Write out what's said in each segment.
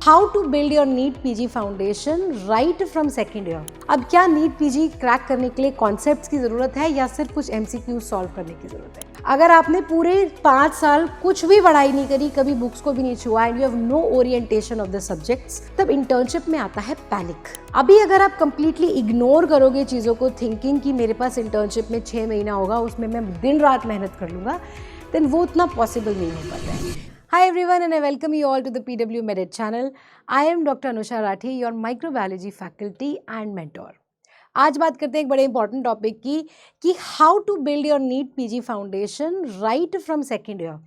How to build your NEET PG foundation right from second year. अब क्या NEET PG crack करने के लिए कॉन्सेप्ट्स की ज़रूरत है या सिर्फ कुछ एमसीक्यू सॉल्व करने की ज़रूरत है? अगर आपने पूरे 5 साल कुछ भी पढ़ाई नहीं करी, कभी बुक्स को भी नहीं छुआ and you have no orientation of the subjects, तब इंटर्नशिप में आता है पैनिक। अभी अगर आप कंप्लीटली इग्नोर करोगे चीज़ों को, थिंकिंग कि मेरे पास इंटर्नशिप में 6 महीना होगा, उसमें मैं दिन रात मेहनत कर लूँगा, देन वो उतना पॉसिबल नहीं हो पाता है। Hi everyone and I welcome you all to the PW Merit channel. I am Dr. Anusha Rathi, your microbiology faculty and mentor. आज बात करते हैं एक बड़े इंपॉर्टेंट टॉपिक की कि how to build your NEET PG foundation right from second year.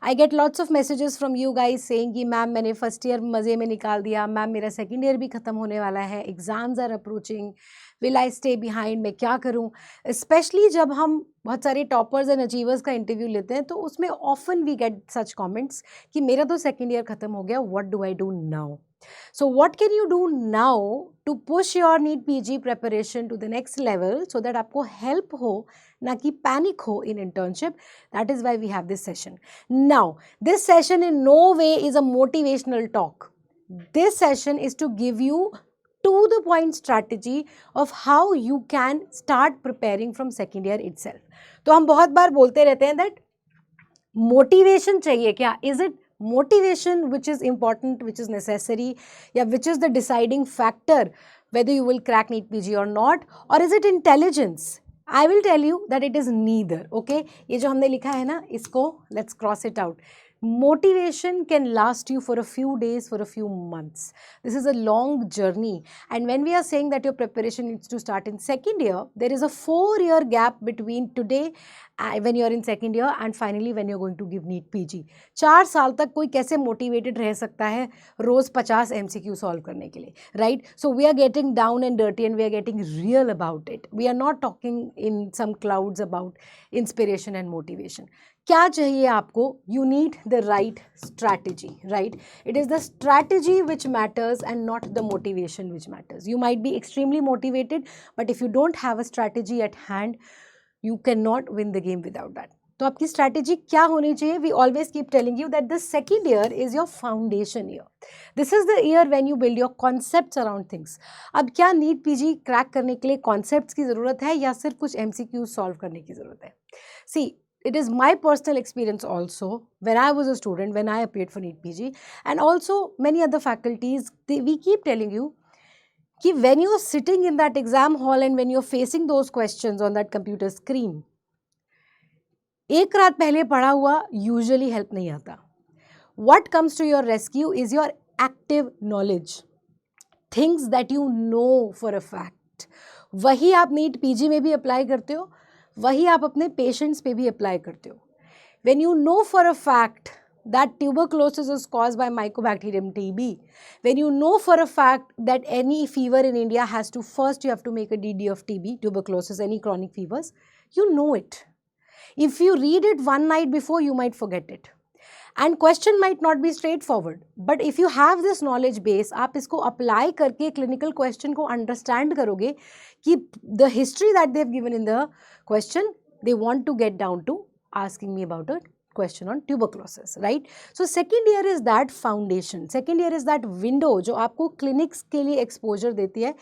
I get lots of messages from you guys saying कि ma'am मैंने फर्स्ट ईयर मज़े में निकाल दिया, मैम मेरा सेकेंड ईयर भी ख़त्म होने वाला है, exams are approaching, will I stay behind, मैं क्या करूँ। स्पेशली जब हम बहुत सारे टॉपर्स एंड अचीवर्स का इंटरव्यू लेते हैं तो उसमें often we get such comments कि मेरा तो सेकेंड ईयर ख़त्म हो गया, what do I do now. So what can you do now to push your NEET PG preparation to the next level so that आपको help हो, ना कि panic हो in internship? That is why we have this session. Now, this session in no way is a motivational talk. This session is to give you to the point strategy of how you can start preparing from second year itself. तो हम बहुत बार बोलते रहते हैं that motivation चाहिए क्या? Is it motivation which is important, which is necessary, yeah, which is the deciding factor whether you will crack NEET PG or not, or is it intelligence? I will tell you that it is neither. Okay, ये जो हमने लिखा है ना, इसको let's cross it out. Motivation can last you for a few days, for a few months. This is a long journey, and when we are saying that your preparation needs to start in second year, there is a 4-year gap between today when you are in second year and finally when you are going to give NEET PG. 4 साल तक कोई कैसे motivated रह सकता है रोज 50 MCQ solve करने के लिए, right? So we are getting down and dirty and we are getting real about it. We are not talking in some clouds about inspiration and motivation. क्या चाहिए आपको? You need the right strategy, right? It is the strategy which matters and not the motivation which matters. You might be extremely motivated, but if you don't have a strategy at hand, you cannot win the game without that. तो आपकी strategy क्या होनी चाहिए? We always keep telling you that the second year is your foundation year. This is the year when you build your concepts around things. अब क्या NEET PG crack करने के लिए कॉन्सेप्ट्स की ज़रूरत है या सिर्फ कुछ एमसीक्यू सॉल्व करने की ज़रूरत है? सी, it is my personal experience also when I was a student, when I appeared for NEET PG, and also many other faculties, we keep telling you कि when you are sitting in that exam hall and when you are facing those questions on that computer screen, एक रात पहले पढ़ा हुआ usually help नहीं आता. What comes to your rescue is your active knowledge, things that you know for a fact. वही आप NEET PG में भी अप्लाई करते हो, वही आप अपने पेशेंट्स पे भी अप्लाई करते हो. When you know for a fact that tuberculosis is caused by Mycobacterium TB, when you know for a fact that any fever in India has to first you have to make a DD of TB, tuberculosis, any chronic fevers, you know it. If you read it one night before, you might forget it. And question might not be straightforward, but if you have this knowledge base, आप इसको apply करके clinical question को understand करोगे कि the history that they've given in the question, they want to get down to asking me about it. Question on tuberculosis, right? So second year is that foundation. Second year is that window जो आपको clinics के लिए exposure देती है.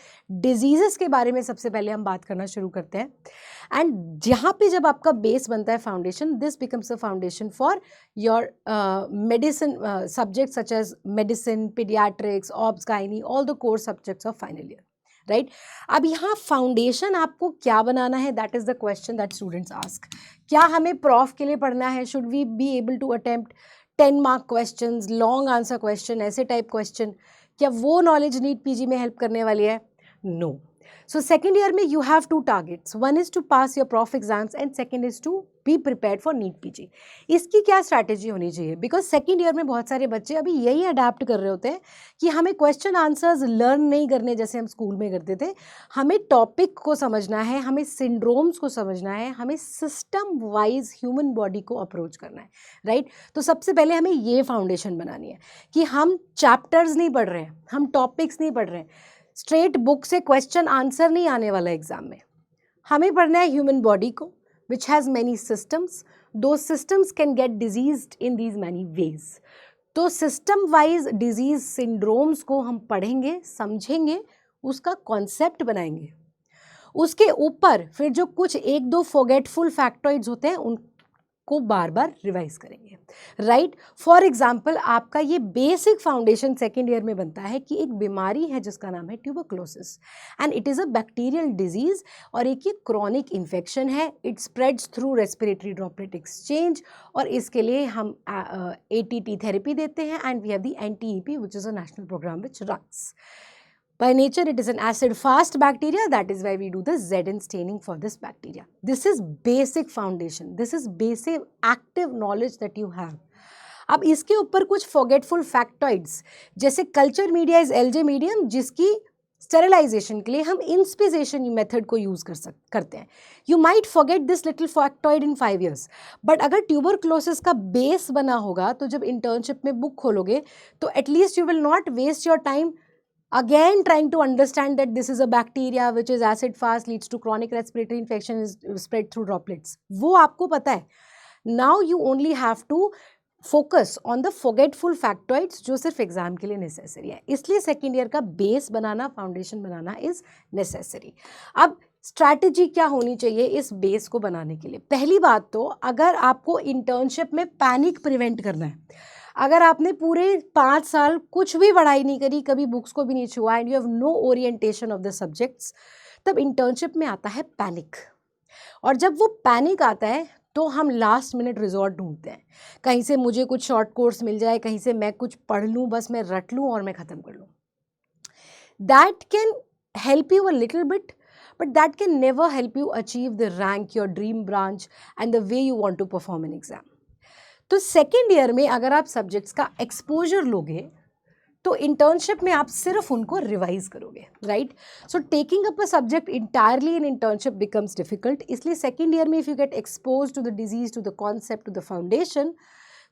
Diseases के बारे में सबसे पहले हम बात करना शुरू करते हैं. And जहाँ पे जब आपका base बनता है foundation, this becomes the foundation for your medicine subjects such as medicine, pediatrics, obs, gynae, all the core subjects of final year. Right अब यहाँ फाउंडेशन आपको क्या बनाना है? That is the question that students ask. क्या हमें prof के लिए पढ़ना है? Should we be able to attempt 10 mark questions, long answer question, ऐसे टाइप क्वेश्चन? क्या वो नॉलेज नीट पीजी में हेल्प करने वाली है? नो. सो सेकेंड ईयर में you have 2 targets. One is to pass your prof exams and second is to be prepared for NEET PG. इसकी क्या स्ट्रैटेजी होनी चाहिए? बिकॉज सेकेंड ईयर में बहुत सारे बच्चे अभी यही अडाप्ट कर रहे होते हैं कि हमें क्वेश्चन आंसर्स लर्न नहीं करने जैसे हम स्कूल में करते थे. हमें टॉपिक को समझना है, हमें सिंड्रोम्स को समझना है, हमें सिस्टम वाइज ह्यूमन बॉडी को अप्रोच करना है, राइट? तो सबसे पहले हमें ये फाउंडेशन बनानी है कि हम चैप्टर्स नहीं पढ़ रहे हैं, हम टॉपिक्स नहीं पढ़ रहे हैं, स्ट्रेट बुक से क्वेश्चन आंसर नहीं आने वाला एग्जाम में. हमें पढ़ना है ह्यूमन बॉडी को, which has many systems. Those systems can get diseased in these many ways. तो सिस्टम वाइज डिजीज सिंड्रोम्स को हम पढ़ेंगे, समझेंगे, उसका कॉन्सेप्ट बनाएंगे, उसके ऊपर फिर जो कुछ एक दो फॉरगेटफुल फैक्टॉइड्स होते हैं उनको बार बार रिवाइज करेंगे, राइट। फॉर एग्जाम्पल आपका ये बेसिक फाउंडेशन सेकेंड ईयर में बनता है कि एक बीमारी है जिसका नाम है tuberculosis and it is a bacterial disease और एक ये क्रॉनिक इन्फेक्शन है, it spreads through respiratory droplet exchange और इसके लिए हम ATT थेरेपी देते हैं and we have the NTEP which is a national program which runs. By nature, it is an acid-fast bacteria. That is why we do the ZN staining for this bacteria. This is basic foundation. This is basic active knowledge that you have. अब इसके ऊपर कुछ forgetful factoids, जैसे culture media is LJ medium, जिसकी sterilization के लिए हम inspissation method को यूज करते हैं. You might forget this little factoid in 5 years, but अगर ट्यूबरक्लोसिस का बेस बना होगा तो जब इंटर्नशिप में बुक खोलोगे तो at least you will not waste your time again trying to understand that this is a bacteria which is acid fast, leads to chronic respiratory infection, is spread through droplets. वो आपको पता है. Now you only have to focus on the forgetful factoids जो सिर्फ exam के लिए necessary है. इसलिए सेकेंड ईयर का base banana, foundation banana is necessary. अब स्ट्रैटेजी क्या होनी चाहिए इस बेस को बनाने के लिए? पहली बात तो अगर आपको इंटर्नशिप में पैनिक प्रिवेंट करना है, अगर आपने पूरे 5 साल कुछ भी पढ़ाई नहीं करी, कभी बुक्स को भी नहीं छुआ and you have no orientation of the subjects, तब इंटर्नशिप में आता है पैनिक. और जब वो पैनिक आता है तो हम लास्ट मिनट रिजॉर्ट ढूंढते हैं, कहीं से मुझे कुछ शॉर्ट कोर्स मिल जाए, कहीं से मैं कुछ पढ़ लूँ, बस मैं रट लूँ और मैं ख़त्म कर लूँ. That can help you a little bit, but that can never help you achieve the rank, your dream branch and the way you want to perform an exam. तो सेकेंड ईयर में अगर आप सब्जेक्ट्स का exposure लोगे तो internship में आप सिर्फ उनको रिवाइज करोगे, right. So taking up a subject entirely in internship becomes difficult. इसलिए सेकेंड ईयर में if you get expose to the disease, to the concept, to the foundation,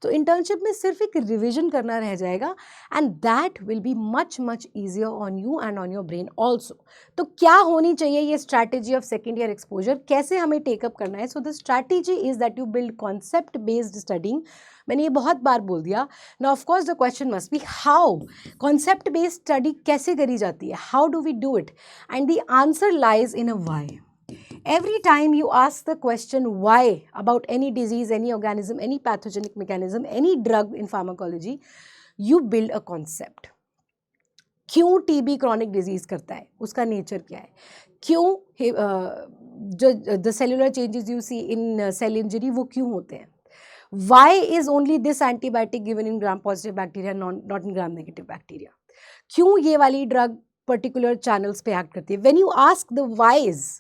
तो इंटर्नशिप में सिर्फ एक रिविजन करना रह जाएगा and that will be much much easier on you and on your brain also. तो क्या होनी चाहिए ये strategy of second year exposure, कैसे हमें टेकअप करना है? सो the strategy is that you build concept based studying. मैंने ये बहुत बार बोल दिया. Now of course the question must be how concept based study कैसे करी जाती है, how do we do it, and the answer lies in a why. Every time you ask the question why about any disease, any organism, any pathogenic mechanism, any drug in pharmacology, you build a concept. क्यों TB chronic disease करता है, उसका nature क्या है, क्यों the cellular changes you see in cell injury वो क्यों होते हैं, why is only this antibiotic given in gram positive bacteria, not in gram negative bacteria, क्यों ये वाली ड्रग पर्टिकुलर चैनल्स पे एक्ट करती है. When you ask the whys,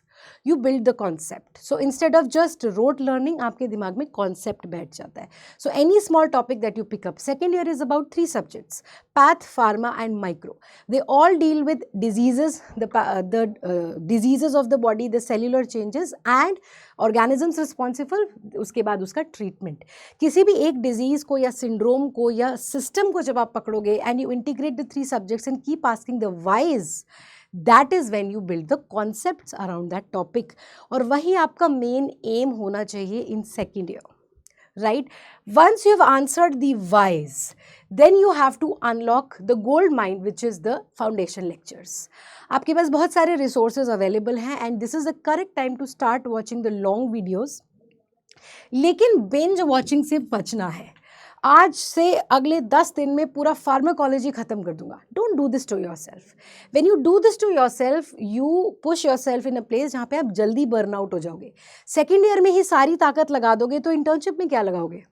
you build the concept. So instead of just rote learning, आपके दिमाग में concept बैठ जाता है. So any small topic that you pick up, second year is about 3 subjects: path, pharma and micro. They all deal with diseases, the diseases of the body, the cellular changes and organisms responsible, उसके बाद उसका treatment. किसी भी एक disease को या syndrome को या system को जब आप पकड़ोगे and you integrate the 3 subjects and keep asking the whys, that is when you build the concepts around that topic. और वही आपका main aim होना चाहिए in second year, right? Once you have answered the whys, then you have to unlock the gold mine which is the foundation lectures. आपके पास बहुत सारे resources available हैं and this is the correct time to start watching the long videos. लेकिन binge watching से बचना है. आज से अगले 10 दिन में पूरा फार्माकोलॉजी खत्म कर दूंगा. Don't do this to your self. When you do this to your self, you push your self in a place जहाँ पे आप जल्दी बर्न आउट हो जाओगे. सेकेंड ईयर में ही सारी ताकत लगा दोगे तो इंटर्नशिप में क्या लगाओगे?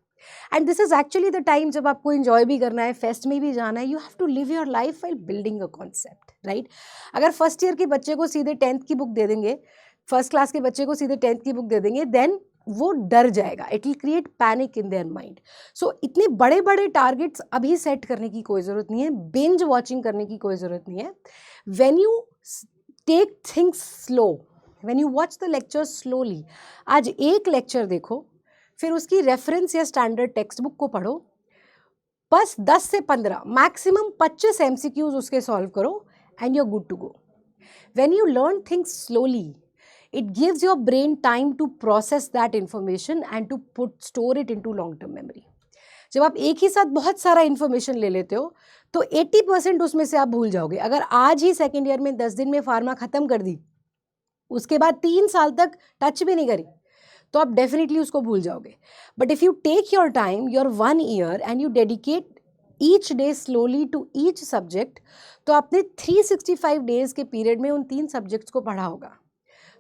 And this is actually the time जब आपको इन्जॉय भी करना है, फेस्ट में भी जाना है. You have to live your life while building a concept, right. अगर फर्स्ट ईयर के बच्चे को सीधे 10th की बुक दे देंगे, फर्स्ट क्लास के बच्चे को सीधे 10th की बुक दे देंगे, देन वो डर जाएगा. It will create panic in their mind. So इतने बड़े बड़े टारगेट्स अभी सेट करने की कोई ज़रूरत नहीं है, बिंज वॉचिंग करने की कोई ज़रूरत नहीं है. When you take things slow, when you watch the lecture slowly, आज एक लेक्चर देखो, फिर उसकी रेफरेंस या स्टैंडर्ड टेक्स्ट बुक को पढ़ो, बस 10 से 15 मैक्सिमम 25 MCQs उसके सॉल्व करो and you are good to go. When you learn things slowly, it gives your brain time to process that information and to store it into long-term memory. जब आप एक ही साथ बहुत सारा इन्फॉर्मेशन ले लेते हो तो 80% उसमें से आप भूल जाओगे। अगर आज ही सेकेंड ईयर में 10 दिन में फार्मा खत्म कर दी, उसके बाद 3 साल तक टच भी नहीं करी, तो आप डेफिनेटली उसको भूल जाओगे। But if you take your time, your 1 year, and you dedicate each day slowly to each subject, तो आपने 365 डेज के पीरियड में उन 3 सब्जेक्ट्स को पढ़ा होगा।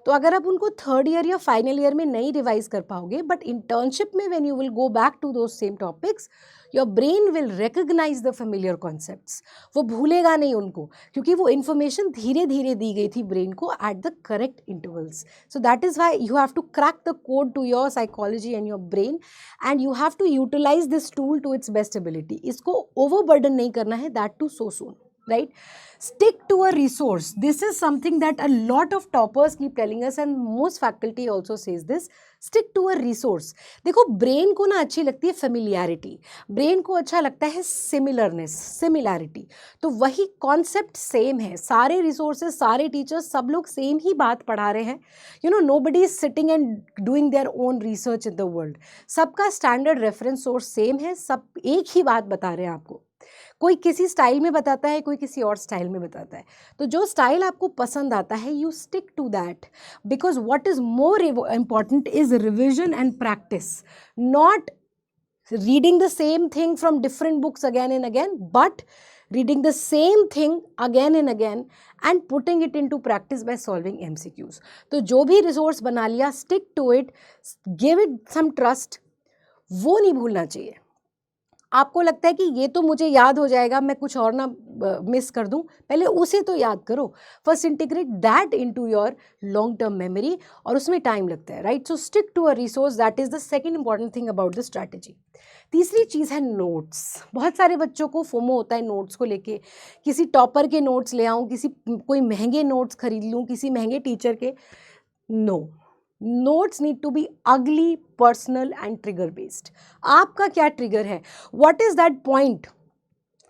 तो अगर आप उनको थर्ड ईयर या फाइनल ईयर में नहीं रिवाइज कर पाओगे, बट इंटर्नशिप में when you will go back to those same topics, your brain will recognize the familiar concepts. वो भूलेगा नहीं उनको, क्योंकि वो इन्फॉर्मेशन धीरे धीरे दी गई थी ब्रेन को at the correct intervals. So that is why you have to crack the code to your psychology and your brain, and you have to utilize this tool to its best ability. इसको overburden नहीं करना है, that too so soon, right? Stick to a resource. This is something that a lot of toppers keep telling us, and most faculty also says this. Stick to a resource. देखो, brain को ना अच्छी लगती है familiarity, brain को अच्छा लगता है सिमिलरनेस, सिमिलैरिटी। तो वही कॉन्सेप्ट सेम है, सारे रिसोर्सेज, सारे टीचर्स, सब लोग सेम ही बात पढ़ा रहे हैं। You know, nobody is sitting and doing their own research in the world. सबका स्टैंडर्ड रेफरेंस सोर्स सेम है, सब एक ही बात बता रहे हैं आपको। कोई किसी स्टाइल में बताता है, कोई किसी और स्टाइल में बताता है। तो जो स्टाइल आपको पसंद आता है, you stick to that, because what is more important is revision and practice, not reading the same thing from different books again and again, but reading the same thing again and again and putting it into practice by solving MCQs. तो जो भी resource बना लिया, stick to it, give it some trust, वो नहीं भूलना चाहिए। आपको लगता है कि ये तो मुझे याद हो जाएगा, मैं कुछ और ना मिस कर दूं, पहले उसे तो याद करो। First integrate that into your long term memory, और उसमें टाइम लगता है, right? So stick to a resource, that is the second important thing about the strategy. तीसरी चीज़ है नोट्स। बहुत सारे बच्चों को फोमो होता है नोट्स को लेके, किसी टॉपर के नोट्स ले आऊँ, कोई महंगे नोट्स खरीद लूँ किसी महंगे टीचर के। No, notes need to be ugly, personal and trigger based. आपका क्या ट्रिगर है? व्हाट इज दैट पॉइंट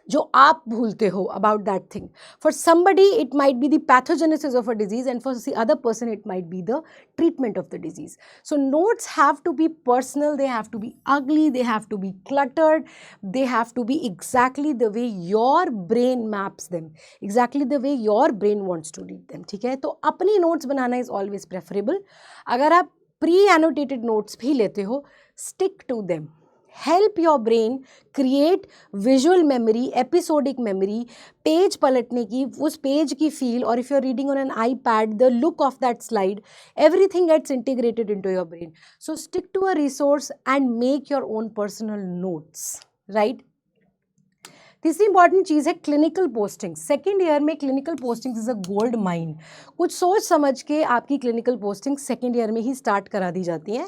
जो आप भूलते हो about that thing? For somebody it might be the pathogenesis of a disease, and for the other person it might be the treatment of the disease. So notes have to be personal, they have to be ugly, they have to be cluttered, they have to be exactly the way your brain maps them, exactly the way your brain wants to read them. ठीक है, तो अपनी notes बनाना is always preferable. अगर आप pre annotated notes भी लेते हो, stick to them. Help your brain create visual memory, episodic memory, page पलटने की, उस पेज की फील, और if you are reading on an iPad, the look of that slide, everything gets integrated into your brain. So stick to a resource and make your own personal notes, right? तीसरी important चीज़ है clinical posting. Second year में clinical posting is a gold mine. कुछ सोच समझ के आपकी clinical posting second year में ही स्टार्ट करा दी जाती हैं,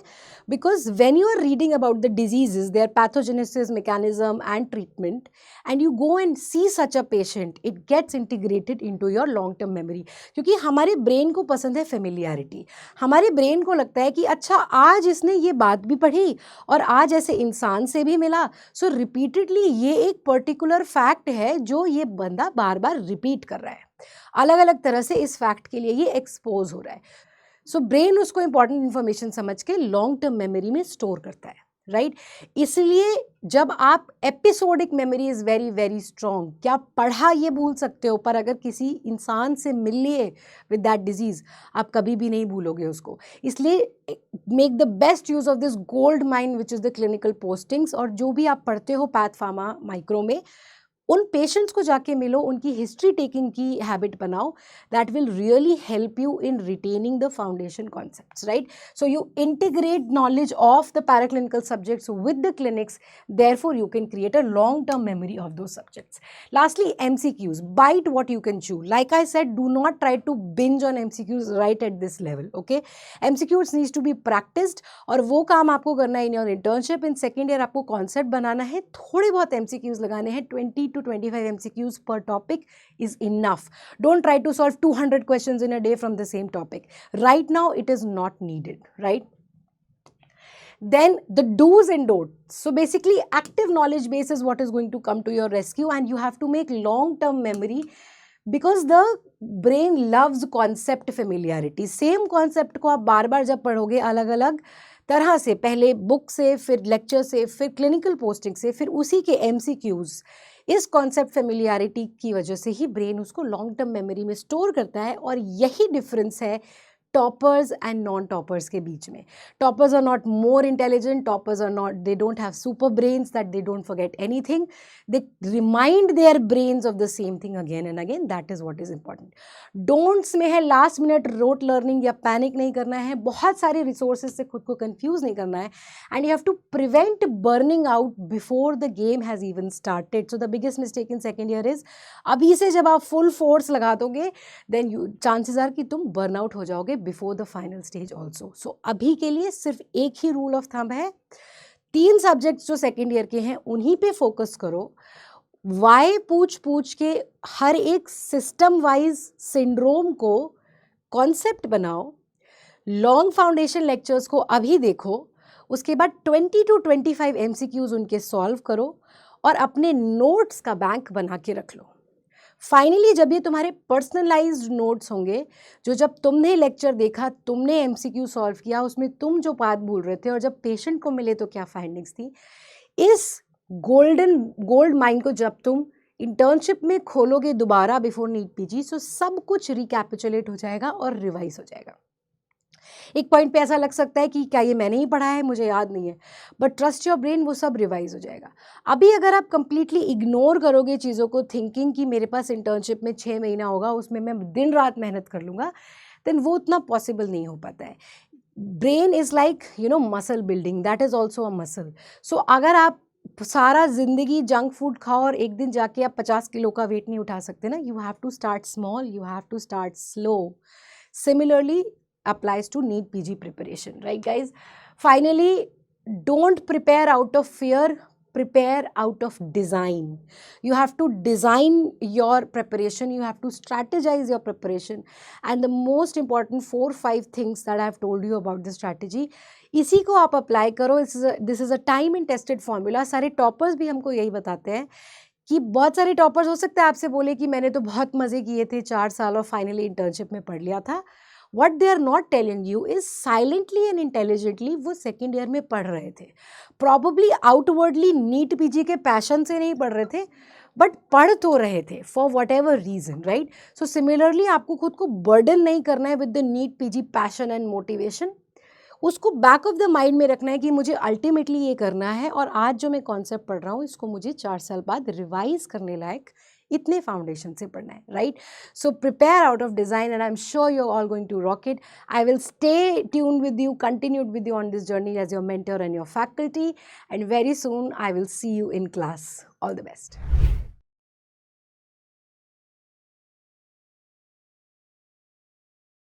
because when you are reading about the diseases, their pathogenesis, mechanism and treatment, and you go and see such a patient, it gets integrated into your long term memory. क्योंकि हमारे brain को पसंद है familiarity. हमारे brain को लगता है कि अच्छा, आज इसने ये बात भी पढ़ी और आज ऐसे इंसान से भी मिला, सो रिपीटेडली ये एक पर्टिकुलर फैक्ट है जो ये बंदा बार बार रिपीट कर रहा है. अलग अलग तरह से इस फैक्ट के लिए ये एक्सपोज हो रहा है. सो ब्रेन उसको इंपॉर्टेंट इंफॉर्मेशन समझ के लॉन्ग टर्म मेमोरी में स्टोर करता है, राइट? इसलिए जब आप episodic memory is very very strong. क्या पढ़ा ये भूल सकते हो, पर अगर किसी इंसान से मिल लिए विद दैट डिजीज़, आप कभी भी नहीं भूलोगे उसको. इसलिए make the best use of this gold mine which is the clinical postings. और जो भी आप पढ़ते हो पैथ फार्मा माइक्रो में, उन पेशेंट्स को जाके मिलो, उनकी हिस्ट्री टेकिंग की हैबिट बनाओ. That will really help you in retaining the foundation concepts, right? So you integrate knowledge of the paraclinical subjects with the clinics, therefore you can create a long term memory of those subjects. Lastly, MCQs. Bite what you can chew. Like I said, do not try to binge on MCQs right at this level, okay? MCQs needs to be practiced, और वो काम आपको करना है in your internship. In second year आपको concept बनाना है, थोड़े बहुत MCQs लगाने हैं. 20 to 25 MCQs per topic is enough. Don't try to solve 200 questions in a day from the same topic. Right now, it is not needed, right? Then the do's and don'ts. So basically, active knowledge base is what is going to come to your rescue, and you have to make long-term memory, because the brain loves concept familiarity. Same concept को आप बार बार जब पढ़ोगे अलग अलग तरह से, पहले book से, फिर लेक्चर से, फिर क्लिनिकल पोस्टिंग से, फिर उसी के MCQs, इस कॉन्सेप्ट फेमिलियरिटी की वजह से ही ब्रेन उसको लॉन्ग टर्म मेमोरी में स्टोर करता है। और यही डिफरेंस है टॉपर्स एंड नॉन टॉपर्स के बीच में। Toppers are not more intelligent, toppers are not, they don't have super brains that they don't forget anything, they remind their brains of the same thing again and again, that is what is important. Don'ts में है last minute rote learning या panic नहीं करना है, बहुत सारे resources से खुद को कंफ्यूज नहीं करना है, and you have to prevent burning out before the game has even started. So the biggest mistake in second year is, अभी से जब आप फुल फोर्स लगा दोगे देन यू चांसेस आर कि तुम बर्न आउट हो जाओगे before the final stage also. So अभी के लिए सिर्फ एक ही रूल ऑफ थंब है, 3 सब्जेक्ट्स जो सेकेंड ईयर के हैं उन्हीं पे फोकस करो। वाई पूछ पूछ के हर एक सिस्टम वाइज सिंड्रोम को कॉन्सेप्ट बनाओ, लॉन्ग फाउंडेशन लेक्चर्स को अभी देखो, उसके बाद 20 to 25 MCQs उनके सॉल्व करो और अपने नोट्स का बैंक बना के रख लो। फाइनली जब ये तुम्हारे पर्सनलाइज्ड नोट्स होंगे, जो जब तुमने लेक्चर देखा, तुमने MCQ सॉल्व किया, उसमें तुम जो बात भूल रहे थे और जब पेशेंट को मिले तो क्या फाइंडिंग्स थी, इस गोल्ड माइन को जब तुम इंटर्नशिप में खोलोगे दोबारा बिफोर नीट PG, सो सब कुछ रिकैपिचुलेट हो जाएगा और रिवाइज हो जाएगा। एक पॉइंट पे ऐसा लग सकता है कि क्या ये मैंने ही पढ़ा है, मुझे याद नहीं है, बट ट्रस्ट योर ब्रेन, वो सब रिवाइज हो जाएगा। अभी अगर आप कंप्लीटली इग्नोर करोगे चीज़ों को, थिंकिंग कि मेरे पास इंटर्नशिप में 6 महीना होगा, उसमें मैं दिन रात मेहनत कर लूँगा, देन वो उतना पॉसिबल नहीं हो पाता है। Brain is like muscle building, that is also a muscle. So अगर आप सारा ज़िंदगी जंक फूड खाओ और एक दिन जाके आप 50 किलो का वेट नहीं उठा सकते ना, you have to start small, you have to start slow. Similarly applies to NEET PG preparation, right guys? Finally, don't prepare out of fear, prepare out of design. You have to design your preparation, you have to strategize your preparation, and the most important 4-5 things that I have told you about the strategy, इसी को आप apply करो। This is a time and tested formula. सारे toppers भी हमको यही बताते हैं कि बहुत सारे टॉपर्स हो सकता है आपसे बोले कि मैंने तो बहुत मज़े किए थे 4 साल और फाइनली इंटर्नशिप में पढ़ लिया था। What they are not telling you is silently and intelligently वो सेकेंड ईयर में पढ़ रहे थे, प्रॉबली आउटवर्डली नीट PG के पैशन से नहीं पढ़ रहे थे, बट पढ़ तो रहे थे for whatever reason, right? So similarly आपको खुद को बर्डन नहीं करना है with the NEET PG passion and motivation, उसको बैक ऑफ द माइंड में रखना है कि मुझे अल्टीमेटली ये करना है और आज जो मैं कॉन्सेप्ट पढ़ रहा हूँ इसको मुझे 4 साल बाद रिवाइज करने लायक इतने फाउंडेशन से पढ़ना है, right? So prepare out of design and I am sure you are all going to rock it. I will stay tuned with you, continued with you on this journey as your mentor and your faculty, and very soon I will see you in class. All the best.